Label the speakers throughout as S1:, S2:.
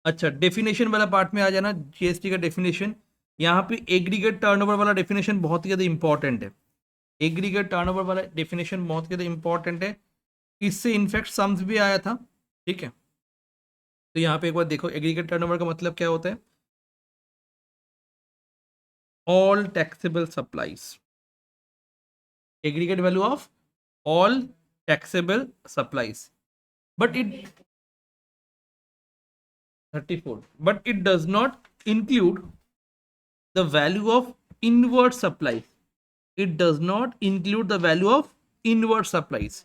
S1: अच्छा, डेफिनेशन वाला पार्ट में आ जाना, जीएसटी का डेफिनेशन। यहाँ पे एग्रीगेट टर्नओवर वाला डेफिनेशन बहुत ही ज़्यादा इंपॉर्टेंट है। एग्रीगेट टर्नओवर वाला डेफिनेशन बहुत ही ज़्यादा इंपॉर्टेंट है। इससे इनफैक्ट सम्स भी आया था। ठीक है, तो यहाँ पे एक बार देखो, एग्रीगेट टर्नओवर का मतलब क्या होता है। All taxable supplies, aggregate value of all taxable supplies, but it 34, but it does not include the value of inward supplies. It does not include the value of inward supplies.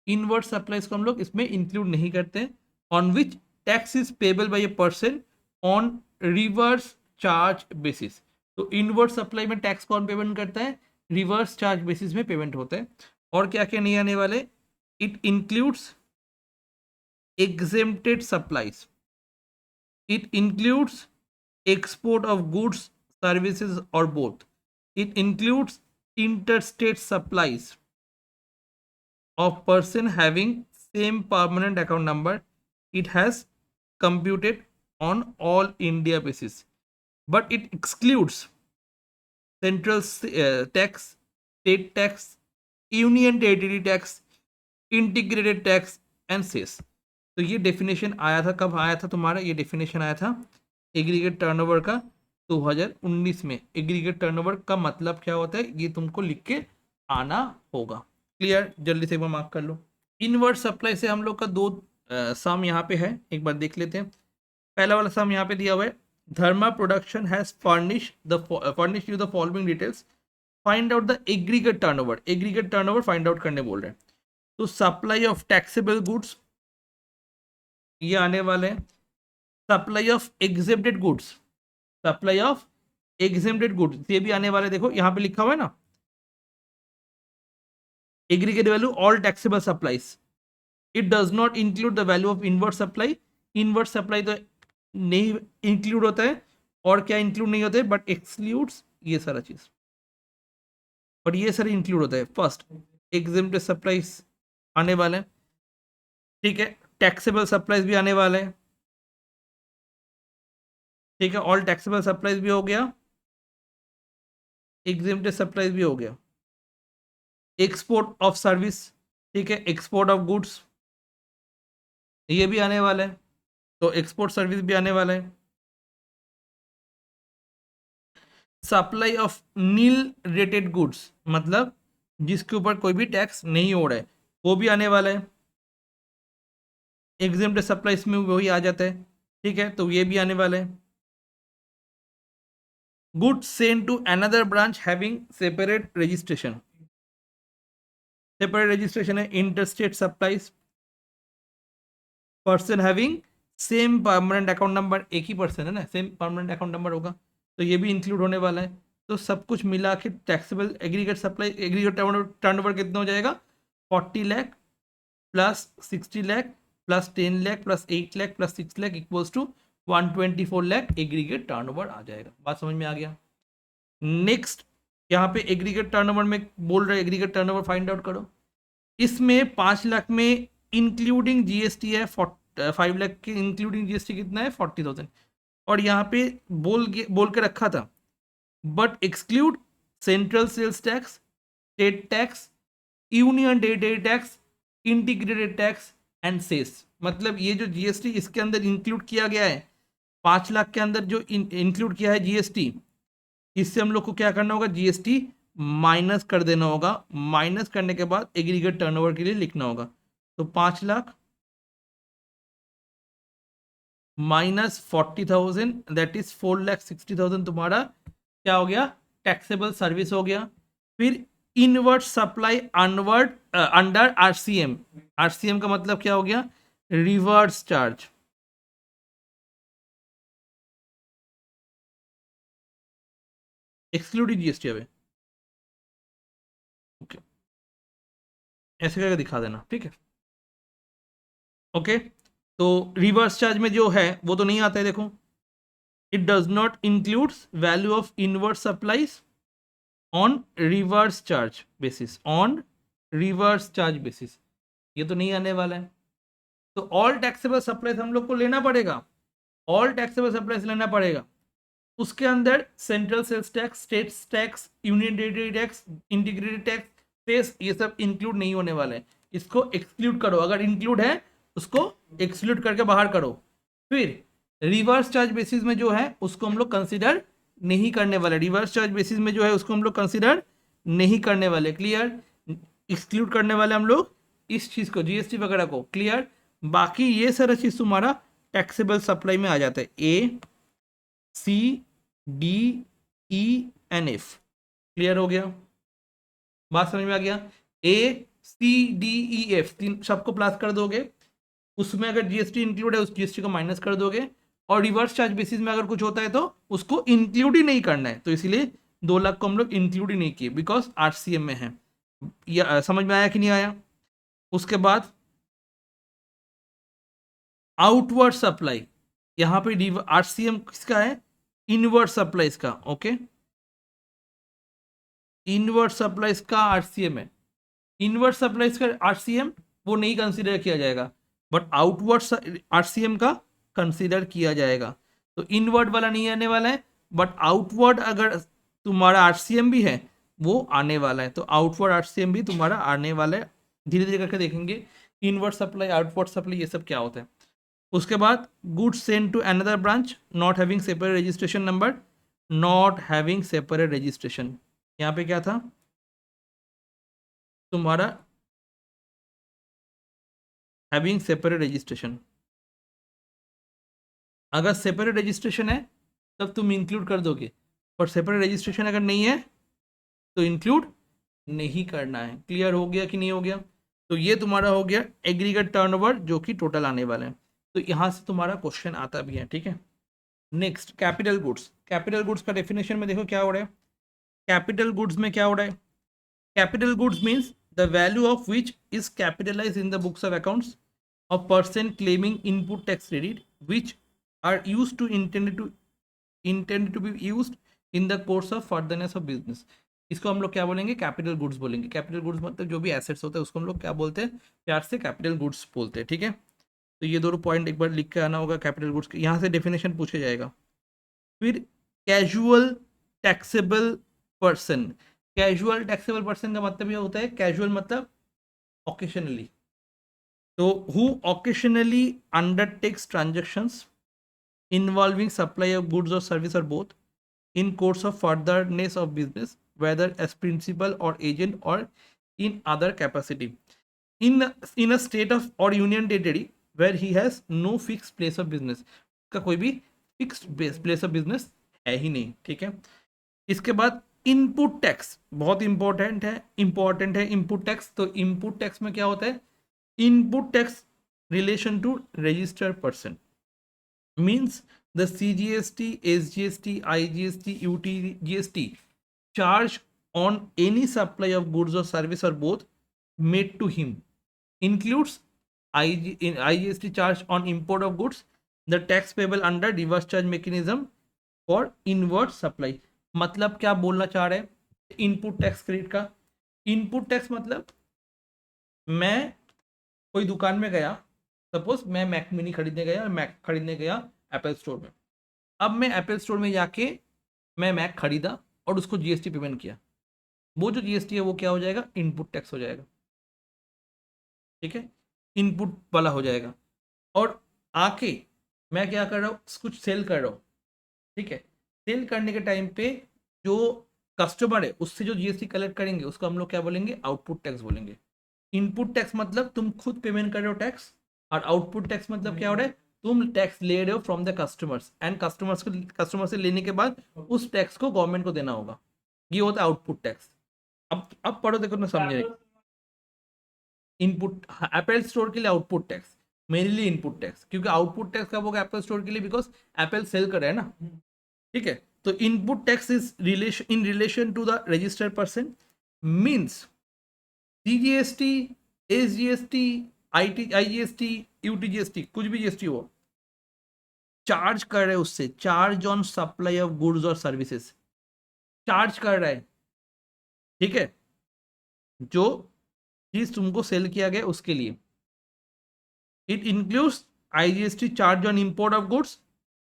S1: Inward supplies को हम लोग इसमें include नहीं करते। on which tax is payable by a person on reverse charge basis. तो inward supply में tax कौन payment करता है, रिवर्स चार्ज बेसिस में पेमेंट होता है। और क्या क्या नहीं आने वाले, it includes exempted supplies, it includes export of goods, services, or both. It includes interstate supplies of person having same permanent account number. It has computed on all India basis, but it excludes central tax, state tax, union territory tax, integrated tax and cess. तो ये definition आया था, कब आया था तुम्हारा, ये definition आया था एग्रीगेट टर्नओवर का 2019 में। एग्रीगेट टर्नओवर का मतलब क्या होता है ये तुमको लिख के आना होगा। क्लियर, जल्दी से एक बार मार्क कर लो। इनवर्ड सप्लाई से हम लोग का दो सम यहाँ पे है, एक बार देख लेते हैं। पहला वाला सम यहाँ पे दिया हुआ है, Dharma production has furnish you the following details, find out the aggregate turnover. Aggregate turnover find out करने बोल रहे हैं। तो सप्लाई ऑफ टैक्सेबल गुड्स ये आने वाले हैं, supply of exempted goods, supply of exempted goods ये भी आने वाले। देखो यहाँ पे लिखा हुआ है ना, aggregate value all taxable supplies, it does not include the value of inward supply. Inward supply तो नहीं इंक्लूड होता है, और क्या इंक्लूड नहीं होता है, बट एक्सक्लूड्स ये सारा चीज, और ये सारे इंक्लूड होता है। फर्स्ट एग्जेम्प्टेड सप्लाईज आने वाले हैं, ठीक है, टैक्सेबल सप्लाईज भी आने वाले हैं, ठीक है, ऑल टैक्सेबल सप्लाईज भी हो गया, एग्जेम्प्टेड सप्लाईज भी हो गया, एक्सपोर्ट ऑफ सर्विस, ठीक है, एक्सपोर्ट ऑफ गुड्स ये भी आने वाला है, तो एक्सपोर्ट सर्विस भी आने वाला है, supply of nil rated goods मतलब जिसके ऊपर कोई भी टैक्स नहीं हो रहा है वो भी आने वाला है, एग्जेम्प्टेड सप्लाईज में वही आ जाता है, ठीक है, तो ये भी आने वाला है। Goods send to another branch having separate registration, separate registration है, interstate supplies, person having same permanent account number, एक ही पर्सन है ना, सेम परमानेंट अकाउंट नंबर होगा, तो ये भी इंक्लूड होने वाला है। तो सब कुछ मिला के taxable aggregate supply, aggregate turnover कितना हो जाएगा, 40 lakh plus 60 lakh plus 10 lakh plus 8 lakh plus 6 lakh equals to 124 lakh aggregate turnover आ जाएगा। बात समझ में आ गया। नेक्स्ट यहाँ पे एग्रीगेट टर्नओवर में बोल रहे एग्रीगेट टर्नओवर फाइंड आउट करो। इसमें 5 लाख में इंक्लूडिंग जीएसटी है, 5 लाख के इंक्लूडिंग जीएसटी कितना है, 40,000। और यहाँ पे बोल के रखा था, but exclude central sales tax, state tax, union territory tax, integrated tax and cess. मतलब ये जो जीएसटी इसके अंदर इंक्लूड किया गया है, 5 लाख के अंदर जो इंक्लूड किया है जीएसटी, इससे हम लोग को क्या करना होगा, जीएसटी माइनस कर देना होगा। माइनस करने के बाद एग्रीगेट टर्नओवर के लिए लिखना होगा। तो 5 लाख माइनस 40,000 दैट इज 4,60,000 तुम्हारा क्या हो गया, टैक्सेबल सर्विस हो गया। फिर inward supply onward under RCM, RCM का मतलब क्या हो गया, रिवर्स चार्ज, एक्सक्लूडिंग जीएसटी। अब ओके, ऐसे करके दिखा देना, ठीक है, ओके। तो रिवर्स चार्ज में जो है वो तो नहीं आता है, देखो, it does not includes value of inward supplies on reverse charge basis, on reverse charge basis, ये तो नहीं आने वाला है। तो ऑल टैक्सेबल सप्लाईज हम लोग को लेना पड़ेगा, ऑल टैक्सेबल सप्लाईज लेना पड़ेगा। उसके अंदर central sales tax, state tax, union territory tax, integrated tax, cess, ये सब इंक्लूड नहीं होने वाले हैं। इसको एक्सक्लूड करो, अगर इंक्लूड है उसको एक्सक्लूड करके बाहर करो। फिर रिवर्स चार्ज बेसिस में जो है उसको हम लोग कंसिडर नहीं करने वाले, रिवर्स चार्ज बेसिस में जो है उसको हम लोग कंसिडर नहीं करने वाले, क्लियर। एक्सक्लूड करने वाले हम लोग इस चीज को, जीएसटी वगैरह को, क्लियर। बाकी ये सारा चीज तुम्हारा टैक्सेबल सप्लाई में आ जाता है, A C D E N F. Clear हो गया, बात समझ में आ गया। ए सी डी ई एफ तीन सबको प्लस कर दोगे, उसमें अगर जीएसटी इंक्लूड है उस जीएसटी को माइनस कर दोगे, और रिवर्स चार्ज बेसिस में अगर कुछ होता है तो उसको इंक्लूड ही नहीं करना है, तो इसीलिए 2 लाख को हम लोग इंक्लूड ही नहीं किए, बिकॉज आरसीएम में है। या समझ में आया कि नहीं आया। उसके बाद आउटवर्ड सप्लाई, यहां पे आरसीएम किसका है, इनवर्ड सप्लाईज का, ओके। इनवर्ड सप्लाईज का आरसीएम है, इनवर्ड सप्लाईज का आरसीएम वो नहीं कंसीडर किया जाएगा, बट आउटवर्ड आरसीएम का कंसीडर किया जाएगा। तो इनवर्ड वाला नहीं आने वाला है, बट आउटवर्ड अगर तुम्हारा आरसीएम भी है वो आने वाला है, तो आउटवर्ड आरसीएम भी तुम्हारा आने वाला है। धीरे धीरे करके देखेंगे इनवर्ड सप्लाई, आउटवर्ड सप्लाई, ये सब क्या होता है। उसके बाद goods send to another branch not having separate registration number, not having separate registration, यहाँ पे क्या था तुम्हारा हैविंग सेपरेट रजिस्ट्रेशन। अगर सेपरेट रजिस्ट्रेशन है तब तुम इंक्लूड कर दोगे, पर सेपरेट रजिस्ट्रेशन अगर नहीं है तो इंक्लूड नहीं करना है। क्लियर हो गया कि नहीं हो गया। तो ये तुम्हारा हो गया एग्रीगेट टर्नओवर जो कि टोटल आने वाले हैं। तो यहाँ से तुम्हारा क्वेश्चन आता भी है, ठीक है। Next capital goods, capital goods का डेफिनेशन में देखो क्या हो रहा है। कैपिटल गुड्स में क्या हो रहा है, capital goods means the value of which is capitalise in the books of accounts of person claiming input tax credit which are used to intended to be used in the course of furtherance of business। इसको हम लोग क्या बोलेंगे, capital goods बोलेंगे। Capital goods मतलब जो भी assets होता है उसको हम लोग क्या बोलते हैं, प्यार से कैपिटल गुड्स बोलते हैं, ठीक है। तो ये दोनों पॉइंट एक बार लिख के आना होगा कैपिटल गुड्स के, यहाँ से डेफिनेशन पूछा जाएगा। फिर casual taxable person, casual taxable person का मतलब ये होता है, कैजुअल मतलब ऑकेशनली, तो who occasionally undertakes transactions involving supply of goods or service or both in course of furtherance of business whether as principal or agent or in other capacity in a state of or union territory where he has no fixed place of business, का कोई भी fixed place of business है ही नहीं, ठीक है। इसके बाद input tax बहुत इंपॉर्टेंट है, इनपुट टैक्स। तो इनपुट टैक्स में क्या होता है, input tax relation to registered person means the CGST, SGST, IGST, UTGST charged on any supply of goods or service or both made to him includes IGST charge on import of goods, the tax payable under reverse charge mechanism for inward supply। मतलब क्या बोलना चाह रहे हैं, input tax credit का। Input tax मतलब मैं कोई दुकान में गया, सपोज मैं मैक मिनी खरीदने गया, मैक खरीदने गया एप्पल स्टोर में। अब मैं एप्पल स्टोर में जाके मैं मैक खरीदा और उसको जीएसटी पेमेंट किया, वो जो जीएसटी है वो क्या हो जाएगा, इनपुट टैक्स हो जाएगा, ठीक है, इनपुट वाला हो जाएगा। और आके मैं क्या कर रहा हूँ, कुछ सेल कर रहा हूँ, ठीक है। सेल करने के टाइम पे जो कस्टमर है उससे जो जीएसटी कलेक्ट करेंगे उसको हम लोग क्या बोलेंगे, आउटपुट टैक्स बोलेंगे। इनपुट टैक्स मतलब तुम खुद पेमेंट कर रहे हो टैक्स, और आउटपुट टैक्स मतलब क्या हो रहा है, तुम टैक्स ले रहे हो from the customers and customer से लेने के बाद उस टैक्स को गवर्नमेंट को देना होगा, ये होता है आउटपुट टैक्स। अब पढ़ो, देखो ना समझ रहे। इनपुट एप्पल स्टोर के लिए आउटपुट टैक्स, मेरे लिए इनपुट टैक्स, क्योंकि आउटपुट टैक्स कब होगा, एप्पल स्टोर के लिए, बिकॉज एप्पल सेल कर रहा है ना, ठीक है। तो input tax is in relation to the registered person means CGST, SGST, IGST, UTGST, कुछ भी जीएसटी हो, चार्ज कर रहे हैं उससे, charge on supply of goods और सर्विसेज, चार्ज कर रहा है, ठीक है, जो चीज तुमको सेल किया गया उसके लिए। It includes IGST charge on import of goods,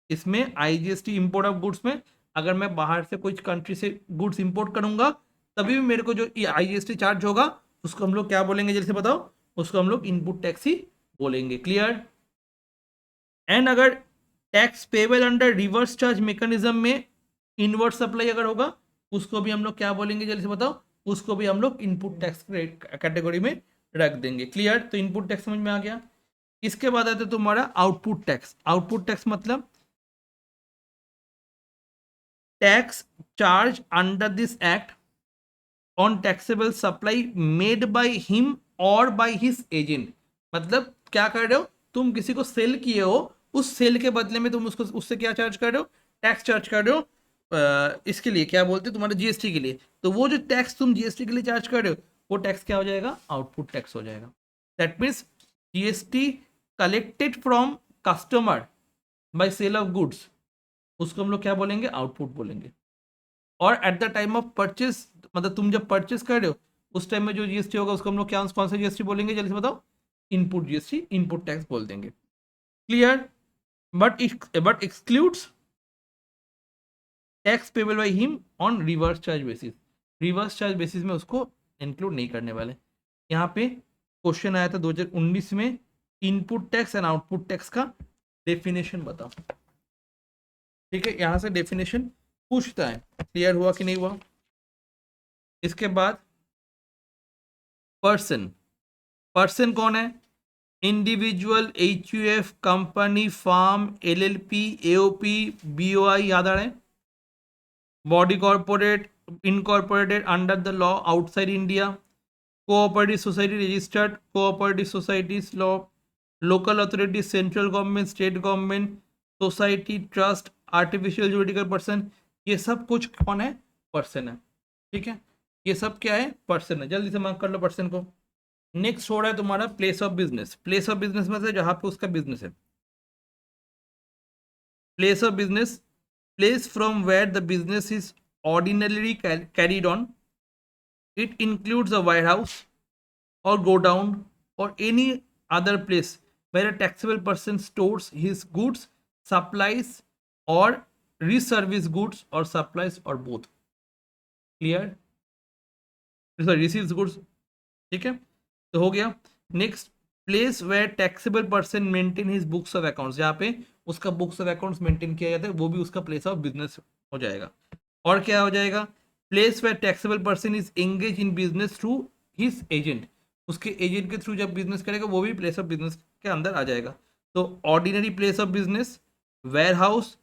S1: इसमें आईजीएसटी इंपोर्ट ऑफ गुड्स में अगर मैं बाहर से कोई कंट्री से गुड्स इंपोर्ट करूंगा तभी भी मेरे को जो आईजीएसटी चार्ज होगा उसको हम लोग क्या बोलेंगे, जल्दी से बताओ, उसको हम लोग इनपुट टैक्स ही बोलेंगे। क्लियर। एंड अगर tax payable under reverse charge mechanism में इनवर्स सप्लाई अगर होगा उसको भी हम लोग क्या बोलेंगे, जल्दी से बताओ, उसको भी हम लोग इनपुट टैक्स कैटेगरी में रख देंगे। क्लियर। तो इनपुट टैक्स समझ में आ गया। इसके बाद आते तुम्हारा आउटपुट टैक्स। आउटपुट टैक्स मतलब tax charge under this act on taxable supply made by him और बाय हिज एजेंट। मतलब क्या कर रहे हो, तुम किसी को सेल किए हो, उस सेल के बदले में तुम उसको उससे क्या चार्ज कर रहे हो, टैक्स चार्ज कर रहे हो। इसके लिए क्या बोलते हैं, तुम्हारे जीएसटी के लिए। तो वो जो टैक्स तुम जीएसटी के लिए चार्ज कर रहे हो वो टैक्स क्या हो जाएगा, आउटपुट टैक्स हो जाएगा। That means GST collected from customer by sale of goods, उसको हम लोग क्या बोलेंगे, आउटपुट बोलेंगे। और at the time of purchase, मतलब तुम जब परचेस कर रहे हो उस टाइम में जो जीएसटी होगा उसको हम लोग क्या, कौन सा जीएसटी बोलेंगे, जल्दी से बताओ, इनपुट जीएसटी, इनपुट टैक्स बोल देंगे। Clear. But excludes tax payable by him on reverse charge basis. Reverse charge basis में उसको इंक्लूड नहीं करने वाले। यहाँ पे क्वेश्चन आया था 2019 में, input tax and output tax का डेफिनेशन बताओ। ठीक है, यहां से डेफिनेशन पूछता है। क्लियर हुआ कि नहीं हुआ। इसके बाद पर्सन। पर्सन कौन है, individual, HUF, company, firm, LLP, AOP, BOI, याद आ रहे हैं। Body corporate, incorporated under the law outside India, cooperative society registered cooperative societies law, local authority, central government, state government, society, trust, artificial juridical person, ये सब कुछ कौन है, person है। ठीक है, ये सब क्या है, पर्सन है। जल्दी से मार्क कर लो पर्सन को। नेक्स्ट हो रहा है तुम्हारा place of business. Place of business में से जहां पे उसका बिजनेस है, place of business, place from where the business is ordinarily carried on. It includes a warehouse or godown or any other place where a taxable person stores his goods, supplies, or reservice goods or supplies or both. Clear? Sorry, receives goods. ठीक है, तो हो गया। Next, place where taxable person maintain his books of accounts, जहाँ पे उसका books of accounts maintain किया जाता है वो भी उसका प्लेस ऑफ बिजनेस हो जाएगा। और क्या हो जाएगा, place where taxable person is engage in business through his agent, उसके एजेंट के थ्रू जब बिजनेस करेगा वो भी प्लेस ऑफ बिजनेस के अंदर आ जाएगा। तो ordinary place of business, warehouse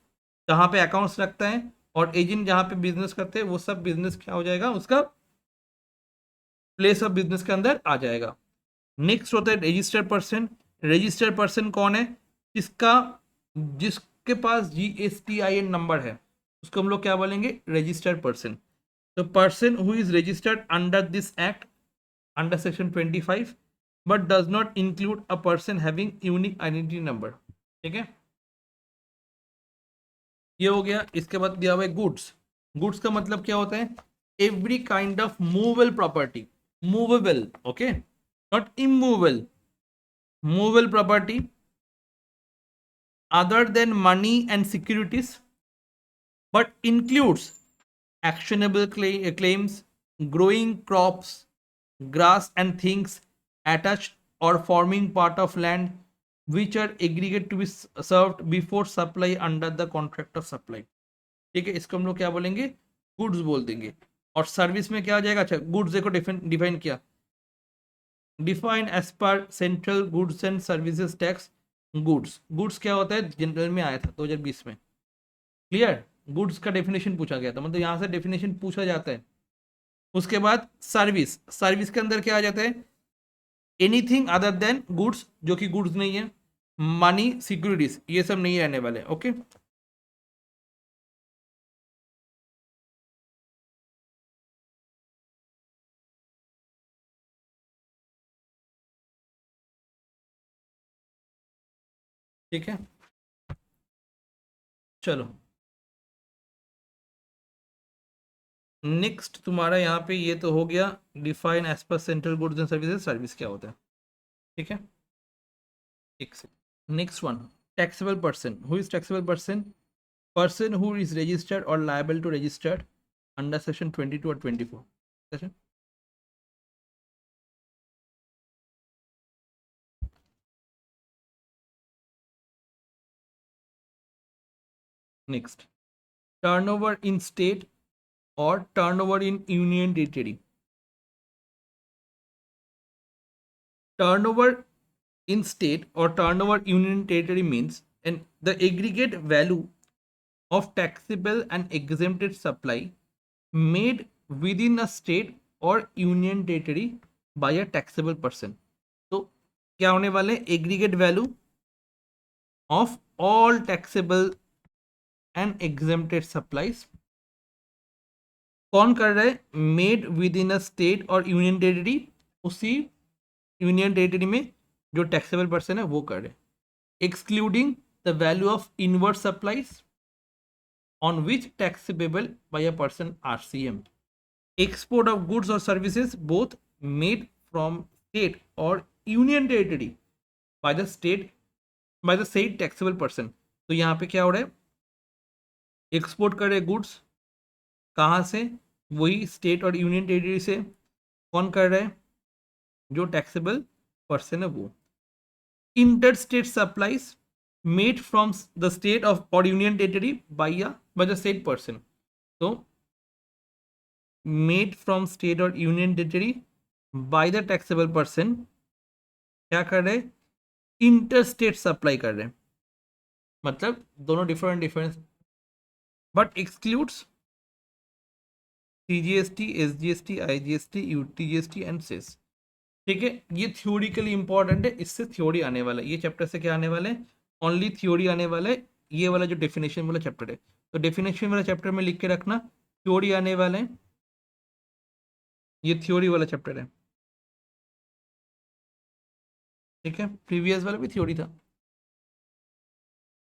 S1: जहाँ पे अकाउंट्स रखता है, और एजेंट जहाँ पे बिजनेस करते हैं, वो सब बिजनेस क्या हो जाएगा, उसका प्लेस ऑफ बिजनेस के अंदर आ जाएगा। नेक्स्ट होता है रजिस्टर्ड पर्सन। रजिस्टर्ड पर्सन कौन है, जिसका जिसके पास जीएसटीआईएन नंबर है उसको हम लोग क्या बोलेंगे, रजिस्टर्ड पर्सन। तो person who is registered under this act under section 25 but does not include a person having unique identity number. ठीक है, ये हो गया। इसके बाद दिया हुआ है गुड्स। गुड्स का मतलब क्या होता है, every kind of movable property, movable, okay, not immovable, movable property other than money and securities but includes actionable claims, growing crops, grass and things attached or forming part of land which are aggregate to be served before supply under the contract of supply। ठीक है, इसको हम लोग क्या बोलेंगे, goods बोल देंगे। और सर्विस में क्या आ जाएगा, अच्छा गुड्स देखो डिफाइन किया, define as per central goods and services tax. Goods, goods क्या होता है, जनरल में आया था 2020 में। क्लियर, गुड्स का डेफिनेशन पूछा गया था, मतलब यहाँ से डेफिनेशन पूछा जाता है। उसके बाद सर्विस, सर्विस के अंदर क्या आ जाता है, एनीथिंग अदर देन गुड्स, जो कि गुड्स नहीं है, मनी, सिक्योरिटीज, ये सब नहीं रहने वाले। ओके, ठीक है, चलो नेक्स्ट तुम्हारा यहाँ पे ये तो हो गया, define as per central goods and services, service क्या होता है। ठीक है, एक से next one, taxable person. Who is taxable person? Person who is registered or liable to register under section 22 or 24. Section? Next, turnover in state or turnover in union territory. Turnover in state or turnover union territory means and the aggregate value of taxable and exempted supply made within a state or union territory by a taxable person. तो क्या होने वाले aggregate value of all taxable and exempted supplies कौन कर रहा है? Made with in a state और union territory, उसी यूनियन टेरिटरी में जो टैक्सेबल पर्सन है वो कर रहे हैं, excluding the value of inward supplies on which taxable by a person RCM. Export of goods or services both made from state or union territory by the said taxable person. तो यहाँ पे क्या हो रहा है? एक्सपोर्ट कर रहे goods कहाँ से? वही स्टेट और यूनियन टेरिटरी से. कौन कर रहा है? जो टैक्सेबल पर्सन है वो. Inter state supplies made from the state of or union territory by the said person. So made from state or union territory by the taxable person क्या कर रहे? इंटर स्टेट सप्लाई कर रहे हैं, मतलब दोनों different but excludes CGST, SGST, IGST, UTGST and cess. ठीक है, ये थ्योरिकली इंपॉर्टेंट है, इससे थ्योरी आने वाला है. ये चैप्टर से क्या आने वाला है? ओनली थ्योरी आने वाला है. ये वाला जो डेफिनेशन वाला चैप्टर है, तो डेफिनेशन वाला चैप्टर में लिख के रखना, थ्योरी आने वाले हैं. ये थ्योरी वाला चैप्टर है. ठीक है, प्रीवियस वाला भी थ्योरी था.